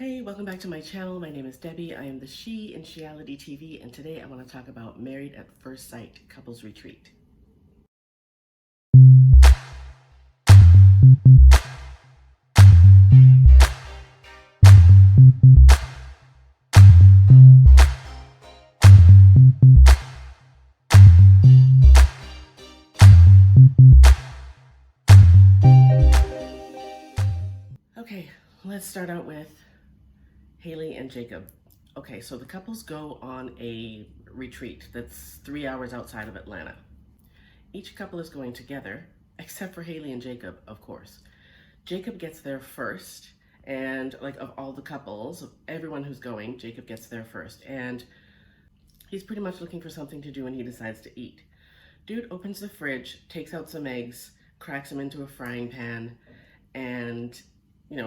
Hey, welcome back to my channel. My name is Debbie. I am the She in Sheality TV, and today I want to talk about Married at First Sight Couples Retreat. Okay, let's start out with Haley and Jacob. Okay, so the couples go on a retreat that's 3 hours outside of Atlanta. Each couple is going together, except for Haley and Jacob, of course. Jacob gets there first, and like of all the couples, of everyone who's going, Jacob gets there first, and he's pretty much looking for something to do, and he decides to eat. Dude opens the fridge, takes out some eggs, cracks them into a frying pan, and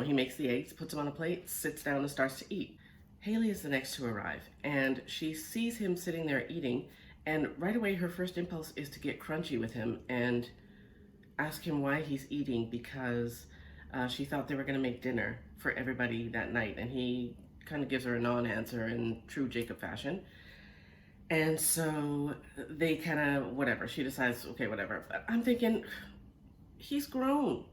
he makes the eggs, puts them on a plate, sits down and starts to eat. Haley is the next to arrive, and she sees him sitting there eating, and right away her first impulse is to get crunchy with him and ask him why he's eating, because she thought they were going to make dinner for everybody that night, and he kind of gives her a non-answer in true Jacob fashion. And so they kind of, whatever, she decides, okay, whatever. But I'm thinking, he's grown.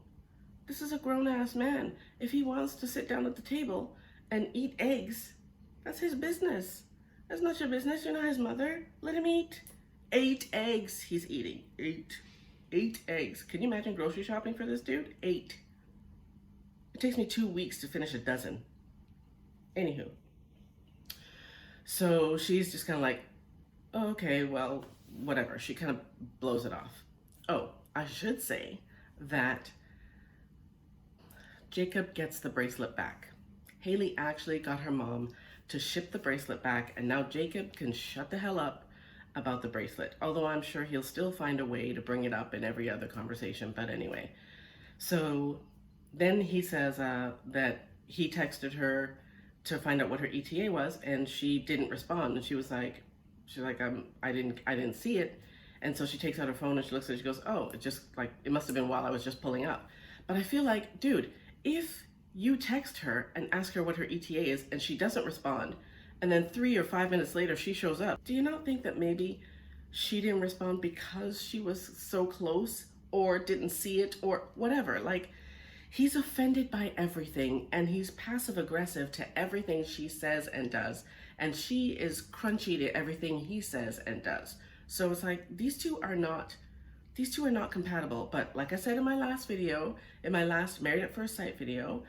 This is a grown-ass man. If he wants to sit down at the table and eat eggs, that's his business. That's not your business. You're not his mother. Let him eat. 8 eggs he's eating. 8 eggs. Can you imagine grocery shopping for this dude? 8. It takes me 2 weeks to finish a dozen. Anywho. So she's just kind of like, oh, okay, well, whatever. She kind of blows it off. Oh, I should say that Jacob gets the bracelet back. Haley actually got her mom to ship the bracelet back, and now Jacob can shut the hell up about the bracelet, although I'm sure he'll still find a way to bring it up in every other conversation. But anyway, so then he says that he texted her to find out what her ETA was, and she didn't respond, and she was like, I didn't see it. And so she takes out her phone and she looks at it, she goes, oh, it must have been while I was just pulling up. But I feel like, dude, if you text her and ask her what her ETA is and she doesn't respond, and then 3 or 5 minutes later she shows up, do you not think that maybe she didn't respond because she was so close or didn't see it or whatever? Like, he's offended by everything, and he's passive aggressive to everything she says and does, and she is crunchy to everything he says and does. So it's like, these two are not compatible. But like I said in my last video, in my last Married at First Sight video,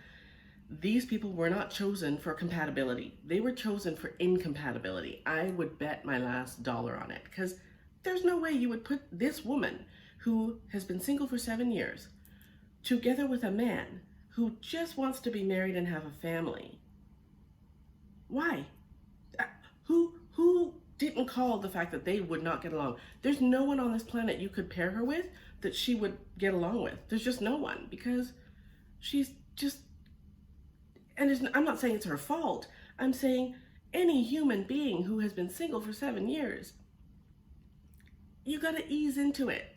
these people were not chosen for compatibility. They were chosen for incompatibility. I would bet my last dollar on it, because there's no way you would put this woman who has been single for 7 years together with a man who just wants to be married and have a family. Why? Who didn't call the fact that they would not get along? There's no one on this planet you could pair her with that she would get along with. There's just no one, because she's just, and I'm not saying it's her fault. I'm saying any human being who has been single for 7 years, you gotta ease into it.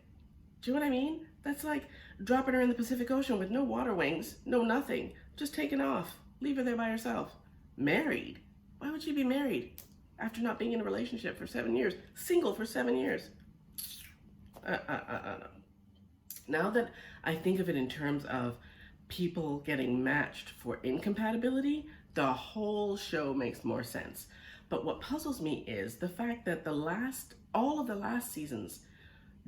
Do you know what I mean? That's like dropping her in the Pacific Ocean with no water wings, no nothing, just taking off. Leave her there by herself. Married? Why would she be married after not being in a relationship for 7 years? Single for 7 years. Now that I think of it in terms of people getting matched for incompatibility, the whole show makes more sense. But what puzzles me is the fact that all of the last seasons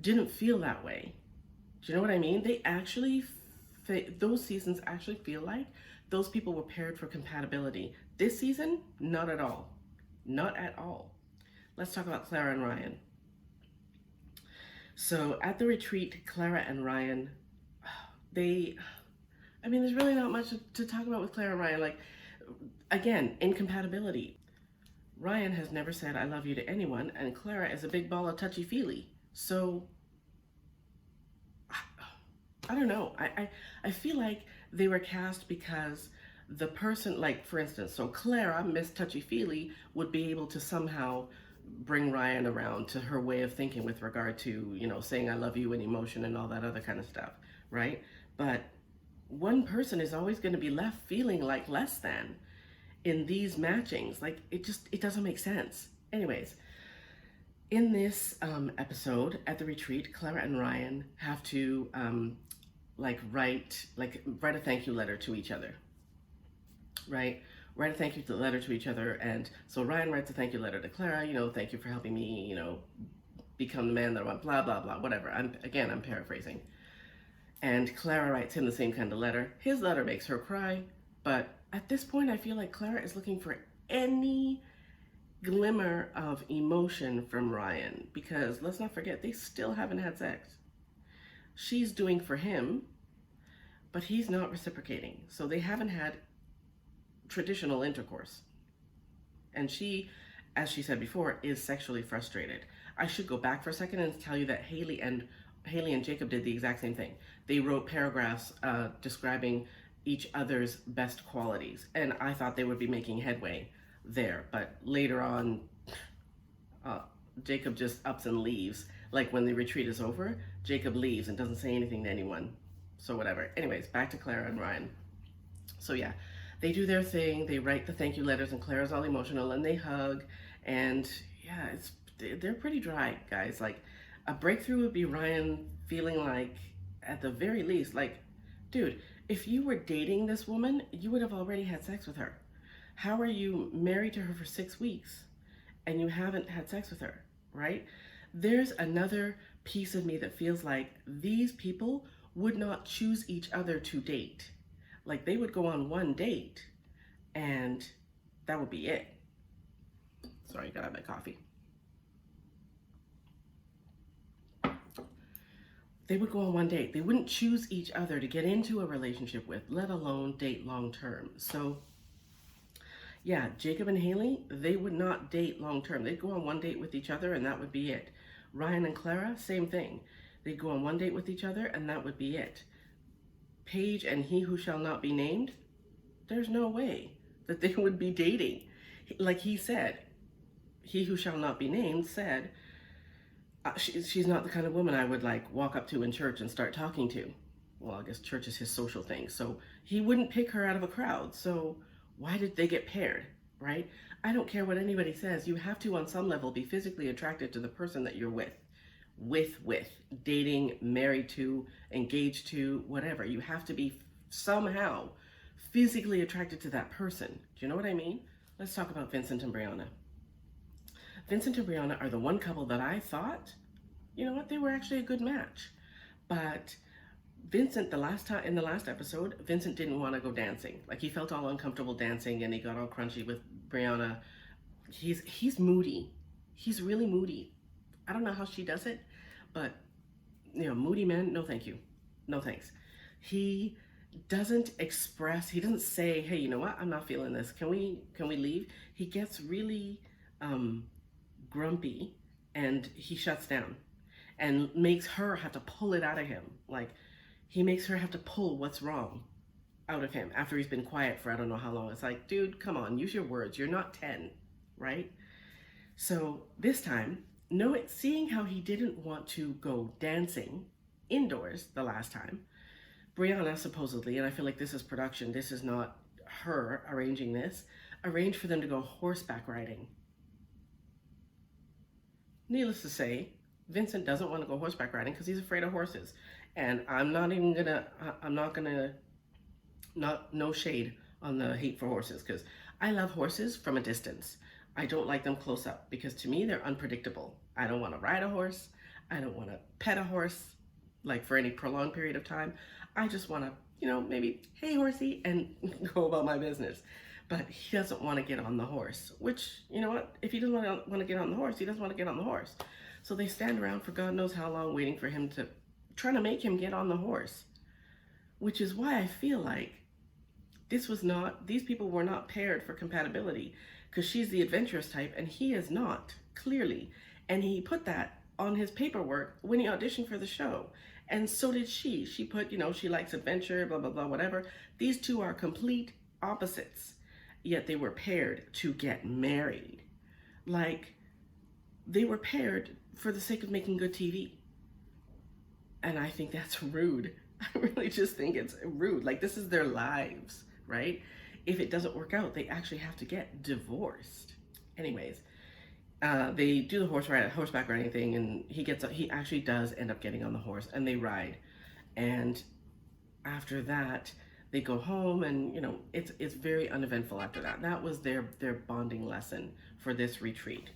didn't feel that way. Do you know what I mean? Those seasons actually feel like those people were paired for compatibility. This season, not at all. Not at all. Let's talk about Clara and Ryan. So at the retreat, Clara and Ryan, there's really not much to talk about with Clara and Ryan. Like, again, incompatibility. Ryan has never said I love you to anyone, and Clara is a big ball of touchy-feely. So, I don't know. I feel like they were cast because the person, like, for instance, so Clara, Miss Touchy-Feely, would be able to somehow bring Ryan around to her way of thinking with regard to, saying I love you and emotion and all that other kind of stuff, right? But one person is always going to be left feeling like less than. in these matchings. Like, it doesn't make sense. Anyways, in this episode at the retreat, Clara and Ryan have to write a thank you letter to each other, right? Write a thank you letter to each other. And so Ryan writes a thank you letter to Clara, thank you for helping me, become the man that I want, blah, blah, blah, whatever. I'm paraphrasing. And Clara writes him the same kind of letter. His letter makes her cry, but at this point, I feel like Clara is looking for any glimmer of emotion from Ryan, because let's not forget, they still haven't had sex. She's doing for him, but he's not reciprocating. So they haven't had traditional intercourse. And she, as she said before, is sexually frustrated. I should go back for a second and tell you that Haley and Jacob did the exact same thing. They wrote paragraphs describing each other's best qualities, and I thought they would be making headway there. But later on, Jacob just ups and leaves. Like when the retreat is over, Jacob leaves and doesn't say anything to anyone. So whatever. Anyways, back to Clara and Ryan. So yeah, they do their thing. They write the thank you letters, and Clara's all emotional, and they hug. And yeah, they're pretty dry, guys. Like, a breakthrough would be Ryan feeling like, at the very least, like, dude, if you were dating this woman, you would have already had sex with her. How are you married to her for 6 weeks and you haven't had sex with her, right? There's another piece of me that feels like these people would not choose each other to date. Like, they would go on one date and that would be it. Sorry, I gotta have my coffee. They would go on one date. They wouldn't choose each other to get into a relationship with, let alone date long term. So yeah, Jacob and Haley, they would not date long term. They'd go on one date with each other and that would be it. Ryan and Clara, same thing. They'd go on one date with each other and that would be it. Paige and he who shall not be named, there's no way that they would be dating. Like he said, he who shall not be named said, she's not the kind of woman I would walk up to in church and start talking to. Well, I guess church is his social thing. So he wouldn't pick her out of a crowd. So why did they get paired, right? I don't care what anybody says. You have to, on some level, be physically attracted to the person that you're with, dating, married to, engaged to, whatever. You have to be somehow physically attracted to that person. Do you know what I mean? Let's talk about Vincent and Brianna. Vincent and Brianna are the one couple that I thought, you know what, they were actually a good match. But Vincent, in the last episode, Vincent didn't want to go dancing. Like, he felt all uncomfortable dancing and he got all crunchy with Brianna. He's moody. He's really moody. I don't know how she does it, but moody men, no thank you. No thanks. He doesn't say, hey, you know what, I'm not feeling this. Can we leave? He gets really grumpy and he shuts down and makes her have to pull it out of him. Like, he makes her have to pull what's wrong out of him after he's been quiet for I don't know how long. It's like, dude, come on, use your words. You're not 10, right? So this time, seeing how he didn't want to go dancing indoors the last time, Brianna supposedly, and I feel like this is production, this is not her arranging this, arranged for them to go horseback riding. Needless to say, Vincent doesn't want to go horseback riding because he's afraid of horses. And no shade on the hate for horses, because I love horses from a distance. I don't like them close up because to me, they're unpredictable. I don't want to ride a horse. I don't want to pet a horse, like for any prolonged period of time. I just want to, maybe, hey horsey, and go about my business. But he doesn't want to get on the horse, which, you know what? If he doesn't want to get on the horse, he doesn't want to get on the horse. So they stand around for God knows how long waiting for him trying to make him get on the horse, which is why I feel like these people were not paired for compatibility, because she's the adventurous type and he is not, clearly. And he put that on his paperwork when he auditioned for the show. And so did she. She put, she likes adventure, blah, blah, blah, whatever. These two are complete opposites. Yet they were paired to get married. Like, they were paired for the sake of making good TV. And I think that's rude. I really just think it's rude. Like, this is their lives, right? if it doesn't work out, they actually have to get divorced. Anyways, they do the horseback riding thing, and he actually does end up getting on the horse, and they ride. And after that, they go home, and it's very uneventful after that. That was their bonding lesson for this retreat.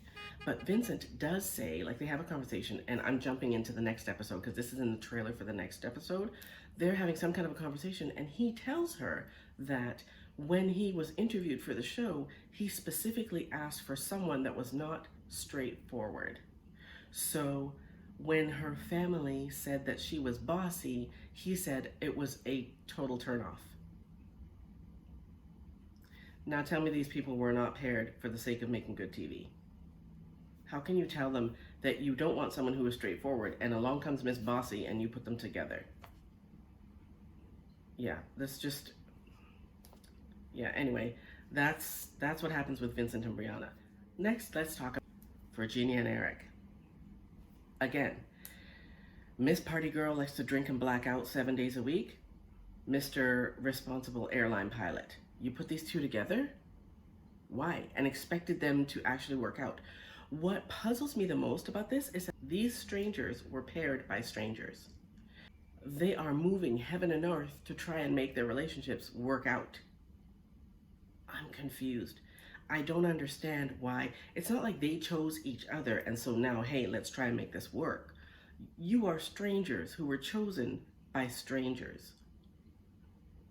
But Vincent does say, like, they have a conversation, and I'm jumping into the next episode because this is in the trailer for the next episode. They're having some kind of a conversation, and he tells her that when he was interviewed for the show, he specifically asked for someone that was not straightforward. So when her family said that she was bossy, he said it was a total turnoff. Now tell me these people were not paired for the sake of making good TV. How can you tell them that you don't want someone who is straightforward, and along comes Miss Bossy and you put them together? Yeah, anyway, that's what happens with Vincent and Brianna. Next, let's talk about Virginia and Eric. Again, Miss Party Girl likes to drink and black out 7 days a week. Mr. Responsible Airline Pilot. You put these two together? Why? And expected them to actually work out. What puzzles me the most about this is that these strangers were paired by strangers. They are moving heaven and earth to try and make their relationships work out. I'm confused. I don't understand why. It's not like they chose each other and so now, hey, let's try and make this work. You are strangers who were chosen by strangers,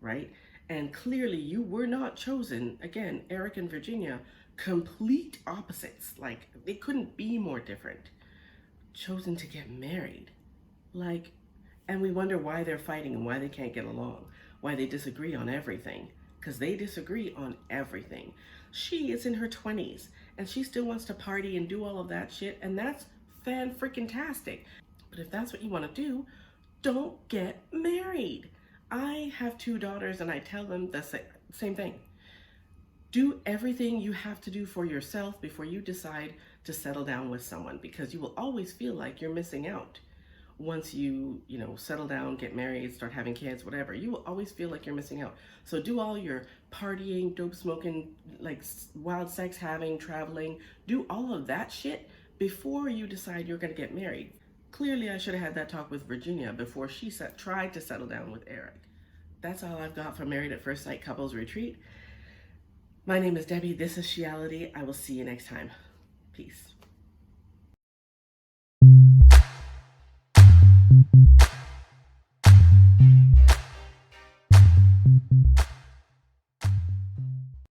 right? And clearly you were not chosen, again, Eric and Virginia, complete opposites. Like, they couldn't be more different. Chosen to get married. Like, and we wonder why they're fighting and why they can't get along, why they disagree on everything, because they disagree on everything. She is in her 20s and she still wants to party and do all of that shit, and that's fan-freaking-tastic. But if that's what you want to do, don't get married. I have 2 daughters and I tell them the same thing. Do everything you have to do for yourself before you decide to settle down with someone, because you will always feel like you're missing out. Once you settle down, get married, start having kids, whatever, you will always feel like you're missing out. So do all your partying, dope smoking, like wild sex having, traveling, do all of that shit before you decide you're gonna get married. Clearly, I should have had that talk with Virginia before she tried to settle down with Eric. That's all I've got for Married at First Sight Couples Retreat. My name is Debbie. This is Sheality. I will see you next time. Peace.